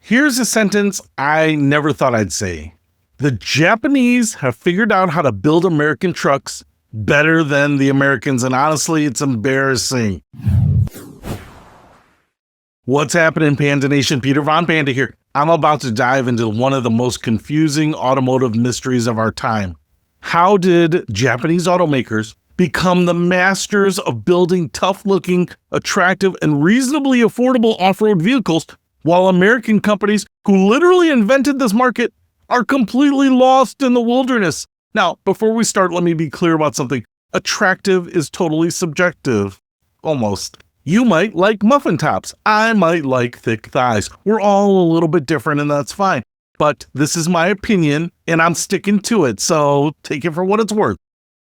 Here's a sentence I never thought I'd say. The Japanese have figured out how to build American trucks better than the Americans, and honestly, it's embarrassing. What's happening, Panda Nation? Peter Von Panda here. I'm about to dive into one of the most confusing automotive mysteries of our time. How did Japanese automakers become the masters of building tough-looking, attractive, and reasonably affordable off-road vehicles, while American companies who literally invented this market are completely lost in the wilderness? Now, before we start, let me be clear about something. Attractive is totally subjective. Almost. You might like muffin tops. I might like thick thighs. We're all a little bit different, and that's fine. But this is my opinion, and I'm sticking to it, so take it for what it's worth.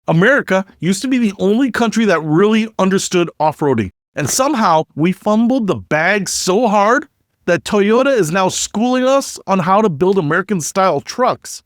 America used to be the only country that really understood off-roading, and somehow we fumbled the bag so hard that Toyota is now schooling us on how to build American-style trucks.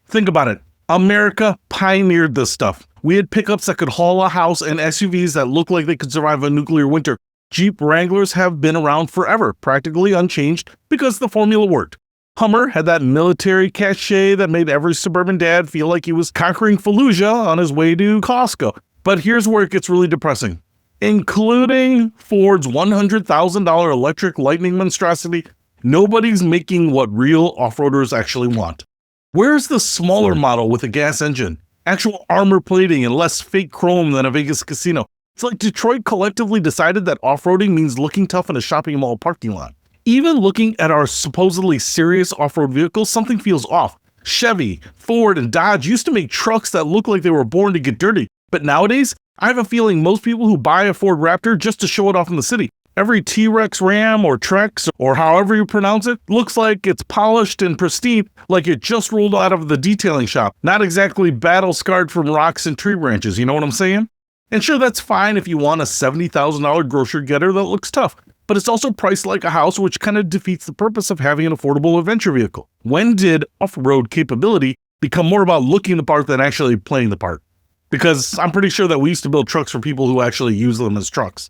Think about it. America pioneered this stuff. We had pickups that could haul a house and SUVs that looked like they could survive a nuclear winter. Jeep Wranglers have been around forever, practically unchanged, because the formula worked. Hummer had that military cachet that made every suburban dad feel like he was conquering Fallujah on his way to Costco. But here's where it gets really depressing. Including Ford's $100,000 electric Lightning monstrosity, nobody's making what real off-roaders actually want. Where's the smaller model with a gas engine, actual armor plating, and less fake chrome than a Vegas casino? It's like Detroit collectively decided that off-roading means looking tough in a shopping mall parking lot. Even looking at our supposedly serious off-road vehicles, something feels off. Chevy, Ford, and Dodge used to make trucks that look like they were born to get dirty. But nowadays, I have a feeling most people who buy a Ford Raptor just to show it off in the city. Every T-Rex Ram or Trex, or however you pronounce it, looks like it's polished and pristine, like it just rolled out of the detailing shop. Not exactly battle-scarred from rocks and tree branches, you know what I'm saying? And sure, that's fine if you want a $70,000 grocery getter that looks tough, but it's also priced like a house, which kind of defeats the purpose of having an affordable adventure vehicle. When did off-road capability become more about looking the part than actually playing the part? Because I'm pretty sure that we used to build trucks for people who actually use them as trucks.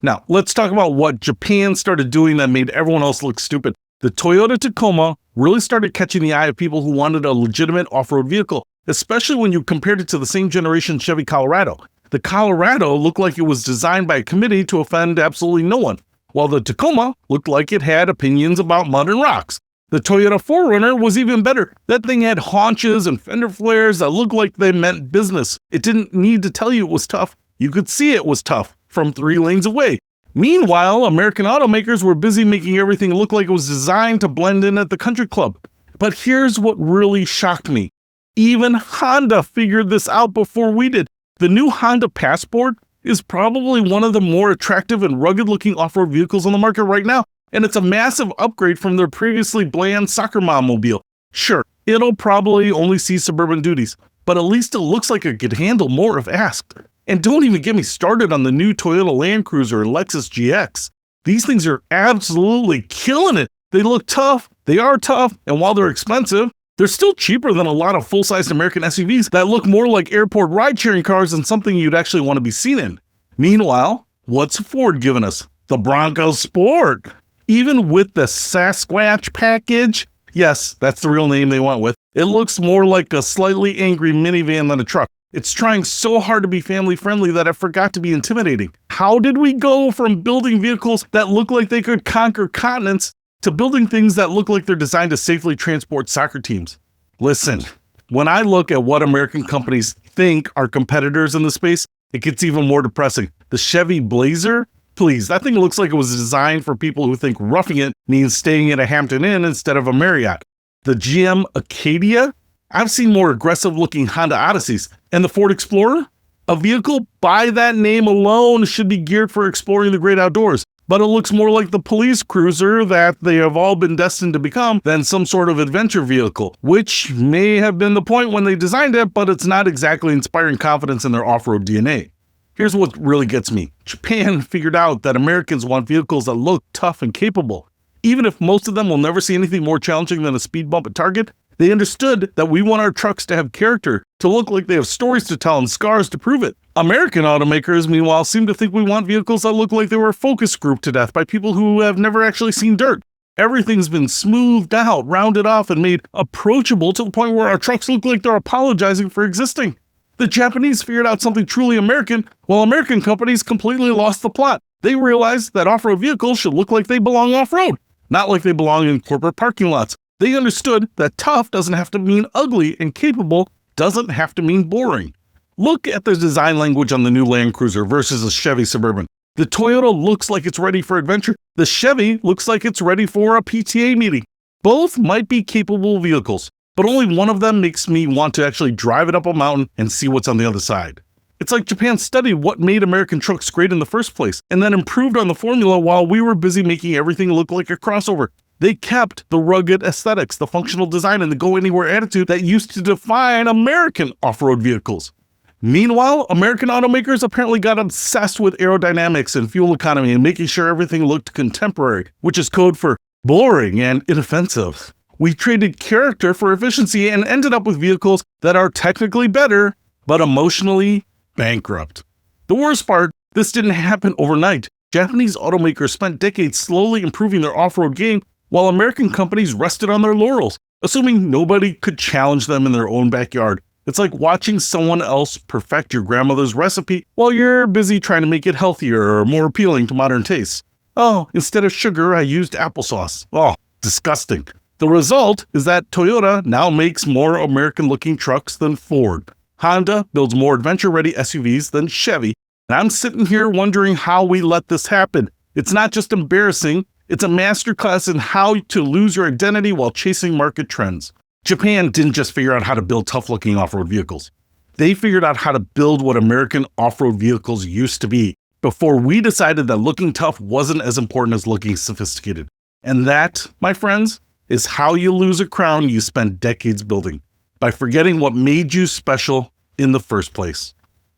Now, let's talk about what Japan started doing that made everyone else look stupid. The Toyota Tacoma really started catching the eye of people who wanted a legitimate off-road vehicle, especially when you compared it to the same generation Chevy Colorado. The Colorado looked like it was designed by a committee to offend absolutely no one, while the Tacoma looked like it had opinions about mud and rocks. The Toyota 4Runner was even better. That thing had haunches and fender flares that looked like they meant business. It didn't need to tell you it was tough. You could see it was tough from 3 lanes away. Meanwhile, American automakers were busy making everything look like it was designed to blend in at the country club. But here's what really shocked me. Even Honda figured this out before we did. The new Honda Passport is probably one of the more attractive and rugged-looking off-road vehicles on the market right now, and it's a massive upgrade from their previously bland soccer mom mobile. Sure, it'll probably only see suburban duties, but at least it looks like it could handle more if asked. And don't even get me started on the new Toyota Land Cruiser and Lexus GX. These things are absolutely killing it. They look tough, they are tough, and while they're expensive, they're still cheaper than a lot of full-sized American SUVs that look more like airport ride-sharing cars than something you'd actually want to be seen in. Meanwhile, what's Ford giving us? The Bronco Sport. Even with the Sasquatch package, yes, that's the real name they went with, it looks more like a slightly angry minivan than a truck. It's trying so hard to be family-friendly that I forgot to be intimidating. How did we go from building vehicles that look like they could conquer continents to building things that look like they're designed to safely transport soccer teams? Listen, when I look at what American companies think are competitors in the space, it gets even more depressing. The Chevy Blazer? Please, that thing looks like it was designed for people who think roughing it means staying at a Hampton Inn instead of a Marriott. The GM Acadia? I've seen more aggressive-looking Honda Odysseys. And the Ford Explorer? A vehicle by that name alone should be geared for exploring the great outdoors, but it looks more like the police cruiser that they have all been destined to become than some sort of adventure vehicle, which may have been the point when they designed it, but it's not exactly inspiring confidence in their off-road DNA. Here's what really gets me. Japan figured out that Americans want vehicles that look tough and capable. Even if most of them will never see anything more challenging than a speed bump at Target, they understood that we want our trucks to have character, to look like they have stories to tell and scars to prove it. American automakers, meanwhile, seem to think we want vehicles that look like they were focus grouped to death by people who have never actually seen dirt. Everything's been smoothed out, rounded off, and made approachable to the point where our trucks look like they're apologizing for existing. The Japanese figured out something truly American, while American companies completely lost the plot. They realized that off-road vehicles should look like they belong off-road, not like they belong in corporate parking lots. They understood that tough doesn't have to mean ugly, and capable doesn't have to mean boring. Look at the design language on the new Land Cruiser versus a Chevy Suburban. The Toyota looks like it's ready for adventure. The Chevy looks like it's ready for a PTA meeting. Both might be capable vehicles, but only one of them makes me want to actually drive it up a mountain and see what's on the other side. It's like Japan studied what made American trucks great in the first place, and then improved on the formula while we were busy making everything look like a crossover. They kept the rugged aesthetics, the functional design, and the go-anywhere attitude that used to define American off-road vehicles. Meanwhile, American automakers apparently got obsessed with aerodynamics and fuel economy and making sure everything looked contemporary, which is code for boring and inoffensive. We traded character for efficiency and ended up with vehicles that are technically better, but emotionally bankrupt. The worst part, this didn't happen overnight. Japanese automakers spent decades slowly improving their off-road game, while American companies rested on their laurels, assuming nobody could challenge them in their own backyard. It's like watching someone else perfect your grandmother's recipe while you're busy trying to make it healthier or more appealing to modern tastes. Oh, instead of sugar, I used applesauce. Oh, disgusting. The result is that Toyota now makes more American-looking trucks than Ford. Honda builds more adventure-ready SUVs than Chevy. And I'm sitting here wondering how we let this happen. It's not just embarrassing, it's a masterclass in how to lose your identity while chasing market trends. Japan didn't just figure out how to build tough-looking off-road vehicles. They figured out how to build what American off-road vehicles used to be before we decided that looking tough wasn't as important as looking sophisticated. And that, my friends, is how you lose a crown you spent decades building, by forgetting what made you special in the first place.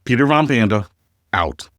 Peter Von Panda, out.